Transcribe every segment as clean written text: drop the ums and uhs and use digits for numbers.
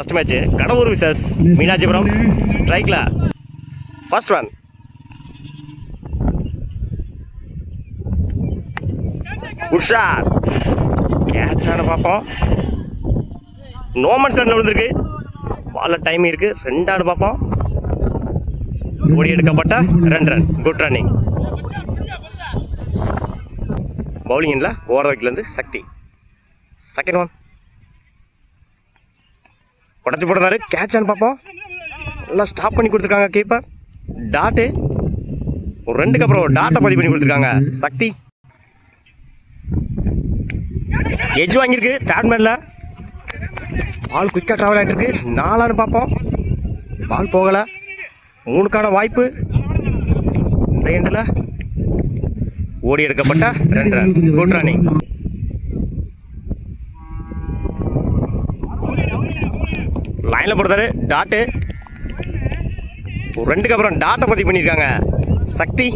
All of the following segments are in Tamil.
First match Kadavur versus Meenakshipuram. ஸ்ட்ரைக்ல first one. Good shot. Catch ஆன பார்ப்போம். நோமன் ஸ்டாண்ட்ல விழுந்திருக்கு. பால்ல டைம் இருக்கு. ரெண்டாவது பார்ப்போம். ஓடி எடுக்கப்பட்ட 2 ரன். Good running. பவுலிங்கில் ஓவர் வைக்கிலேருந்து சக்தி. Second one. உடச்சி போடுறாரு. கேட்ச் ஆன்னு பார்ப்போம். நல்லா ஸ்டாப் பண்ணி கொடுத்துருக்காங்க கீப்பர். டாட்டு ஒரு 2க்கு அப்புறம் டாட்டை பதிவு பண்ணி கொடுத்துருக்காங்க சக்தி. எஜ் வாங்கியிருக்கு தேர்ட் மேனில். பால் குயிக்காக ட்ராவல் ஆகிட்டு இருக்கு. 4 பார்ப்போம். பால் போகலை. 3க்கான வாய்ப்பு. இந்த எண்டில் ஓடி எடுக்கப்பட்ட 2 ரன். Good running. லைனில் போடுறாரு. டாட்டு ஒரு 2க்கு அப்புறம் டாட்டை பதிவு பண்ணியிருக்காங்க சக்தி.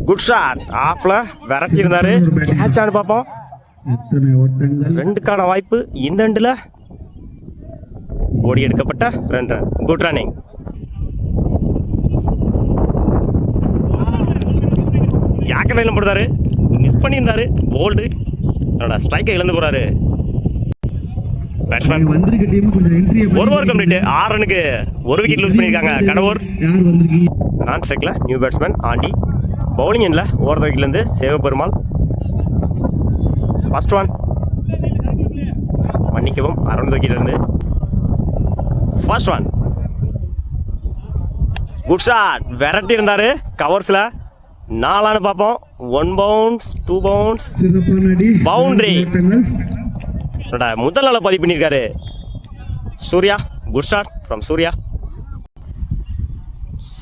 Good shot. ஆஃப்ல விரட்டி இருந்தாரு. கேட்ச் ஆனு பார்ப்போம். 2க்கான வாய்ப்பு. இந்த எண்டில் ஓடி எடுக்கப்பட்ட 2 ரன். Good running. யாக்கடையில் போடுறாரு. மிஸ் பண்ணியிருந்தாரு. போல்டு. என்னோட ஸ்ட்ரைக்கை இழந்து போறாரு பேட்ஸ்மேன். ஒரு ஓவர் கம்ப்ளீட். 6 ரனுக்கு 1 விக்கெட் லூஸ் பண்ணியிருக்காங்க கடவுர். நான் ஸ்ட்ரைக்ல நியூ பேட்ஸ்மேன் ஆண்டி. பவுலிங் எண்ணில் ஓவர் விக்கெட்லேருந்து சேவபெருமாள். First one. மன்னிக்கவும், அரௌண்ட் விக்கெட்லேருந்து ஃபர்ஸ்ட் ஒன். Good shot. விரட்டி இருந்தாரு கவர்ஸில். 4 பார்ப்போம். 1 பவுன்ஸ் 2 பவுன்ஸ் பவுண்டரி. முதல் நாள பதிவு பண்ணியிருக்காரு Surya. Good shot from Surya.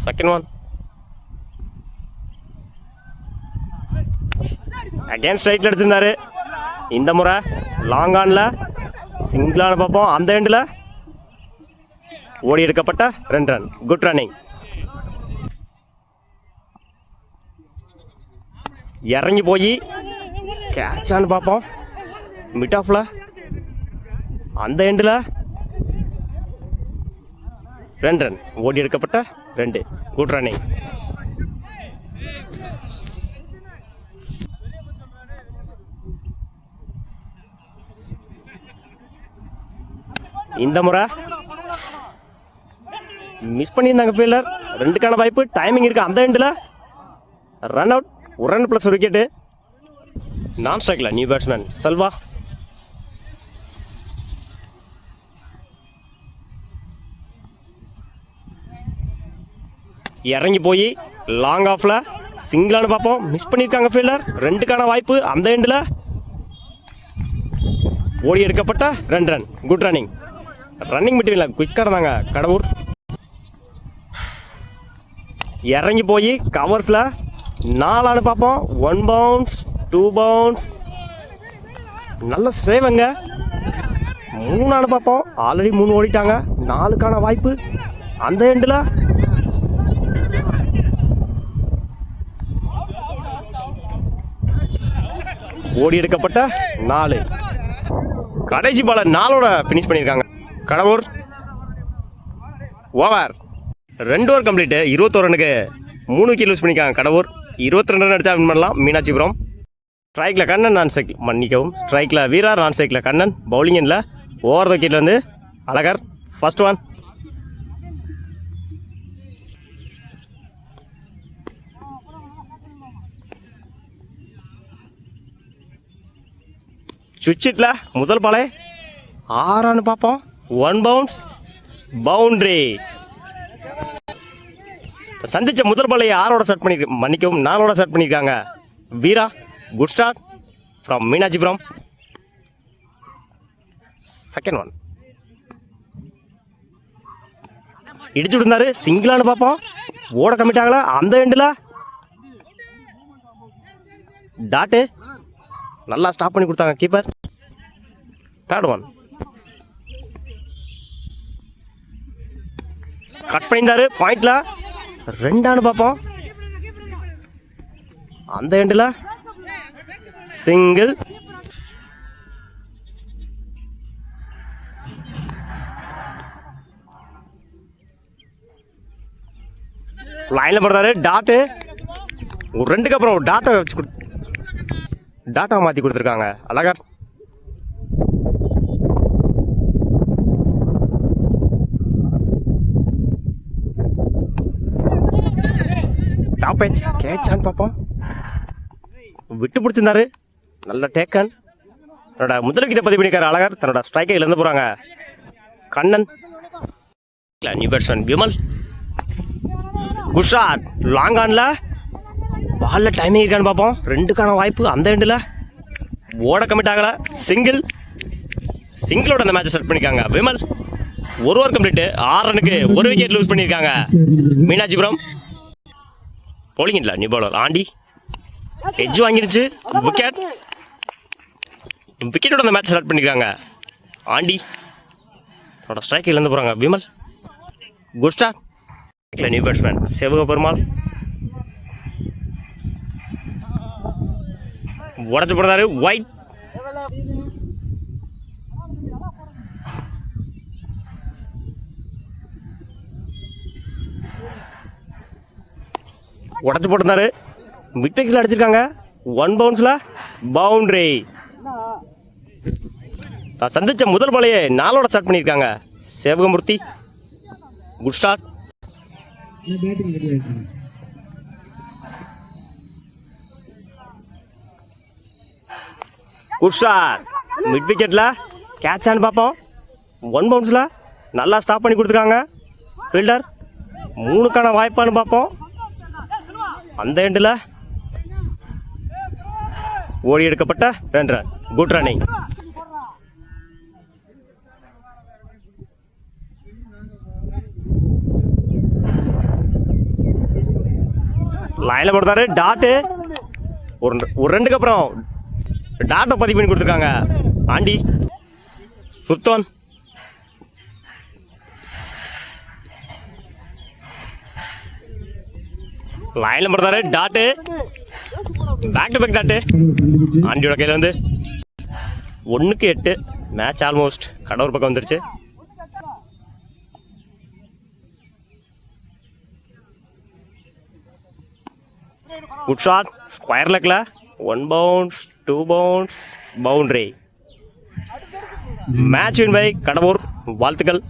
Second one. Again ஸ்ட்ரைட்ல அடிச்சிருந்தாரு. இந்த முறை லாங் ஆன்ல சிங்கிளான பார்ப்போம். அந்த எண்டில் ஓடி எடுக்கப்பட்ட 2 ரன். Good running. இறங்கி போய் கேட்ச் ஆன்னு பார்ப்போம். மிட் ஆஃப்ல அந்த எண்டில் 2 ரன். ஓடி எடுக்கப்பட்ட 2. Good running. இந்த முறை மிஸ் பண்ணியிருந்தாங்க ஃபீல்டர். 2க்கான வாய்ப்பு. டைமிங் இருக்கு. அந்த எண்டில் run out. 1 run plus 1 wicket. நான் ஸ்ட்ரைக்ல நியூ பேட்ஸ்மேன் செல்வா. இறங்கி போய் லாங் ஆஃப்ல சிங்கிளான பார்ப்போம். மிஸ் பண்ணியிருக்காங்க ஃபீல்டர். 2க்கான வாய்ப்பு. அந்த எண்டில் ஓடி எடுக்கப்பட்ட 2 ரன். Good running. ரன்னிங் மட்டும் இல்லை, குயிக்காக இருந்தாங்க கடவுர். இறங்கி போய் கவர்ஸில் 4 பார்ப்போம். 1 பவுன்ஸ் 2 பவுன்ஸ். நல்ல சேவங்க. 3 பார்ப்போம். ஆல்ரெடி 3 ஓடிட்டாங்க. 4க்கான வாய்ப்பு. அந்த எண்டில் ஓடி எடுக்கப்பட்ட 4. கடைசி பால 4ஓட ஃபினிஷ் பண்ணியிருக்காங்க கடவுர். Over 2 over complete. 21 ரனுக்கு 3 விக்கெட் லூஸ் பண்ணியிருக்காங்க கடவுர். 22 ரன் அடிச்சா வின் பண்ணலாம் மீனாட்சிபுரம். ஸ்ட்ரைக்கில் கண்ணன், நான் ஸ்ட்ரைக் மன்னிக்கவும். ஸ்ட்ரைக்கில் வீரா, நான் ஸ்ட்ரைக்கில் கண்ணன். பவுலிங் எண்ணில் ஓவர் விக்கெட்லேருந்து அழகர். First one. சுவிட்சிட்ல முதல் பாலே 6 பார்ப்போம். 1 பவுன்ஸ் பவுண்டரி. சந்திச்ச முதல் பாலை 6ஓட செட் பண்ணி மன்னிக்கவும் 4ஓட செட் பண்ணியிருக்காங்க Veera. Good start from Meenakshipuram. Second one. இடிச்சு விடுந்தாரு. சிங்கிளானு பார்ப்போம். ஓட கமிட் ஆகல. அந்த எண்டில் டாட்டு நல்லா ஸ்டாப் பண்ணி கொடுத்தாங்க கீப்பர். Third one. கட் பண்ணியிருந்தாரு பாயிண்ட்ல. 2 பார்ப்போம். அந்த எண்டில் சிங்கிள் லைனில் போடுறாரு டாட்டு. ஒரு 2க்கு அப்புறம் டாட்டா வச்சு டாட்டா மாற்றி கொடுத்துருக்காங்க. அழகா டாப் பேட்ச் கேட்சான்னு பார்ப்போம். விட்டு பிடிச்சிருந்தாரு. நல்ல டேக்கன். தன்னோட முதல் கிட்ட பதிவு பண்ணிக்காரு அழகர். தன்னோட ஸ்ட்ரைக்கை இழந்து போகிறாங்க Kannan. New batsman Vimal. Good shot. Long ஆனில் பாலில் டைமிங் இருக்கான்னு பார்ப்போம். 2க்கான வாய்ப்பு அந்த எண்டில் ஓட கமிட் ஆகலை. சிங்கிளோட அந்த மேட்சை செட் பண்ணியிருக்காங்க விமல். ஒரு ஓவர் கம்ப்ளீட்டு. 6 ரனுக்கு 1 விக்கெட் லூஸ் பண்ணியிருக்காங்க மீனாட்சிபுரம். போலிங் இல்லை நியூ பவுலர் ஆண்டி. எட்ஜ் வாங்கிருச்சு. விக்கெட்டோட அந்த மேட்ச் ஸ்டார்ட் பண்ணியிருக்காங்க ஆண்டி. அவரோட ஸ்ட்ரைக் இழந்து போகிறாங்க Vimal. Good start. New batsman Sivaga Perumal. உடச்சு போடுறாரு ஒயிட். உடச்சு போட்டிருந்தாரு. விக்கெட்டில் அடிச்சிருக்காங்க. 1 பவுன்ஸில் பவுண்டரி. சந்திச்ச முதல் பாலையே 4ஓட ஸ்டார்ட் பண்ணியிருக்காங்க Sevagamoorthy. Good start. Good shot. Mid விக்கெட்டில் கேட்சான்னு பார்ப்போம். 1 பவுன்ஸில் நல்லா ஸ்டாப் பண்ணி கொடுத்துருக்காங்க ஃபீல்டர். 3க்கான வாய்ப்பான்னு பார்ப்போம். அந்த எண்டில் ஓடி எடுக்கப்பட்ட 2 ரன். Good running. லைனில் போடுறாரு டாட்டு. ஒரு 2க்கு அப்புறம் டாட்டை பதிவு பண்ணி கொடுத்துருக்காங்க ஆண்டி. சுத்தோன். லைனில் போடுறாரு dot. Back to back dot ஆண்டியோட கையில் வந்து 1க்கு 8. மேட்ச் ஆல்மோஸ்ட் கடவுர் பக்கம் வந்துருச்சு. Good shot. ஸ்கொயர் லெக்கில் 1 bounce 2 bounce boundary. Match win by Kadavur. வாழ்த்துக்கள்.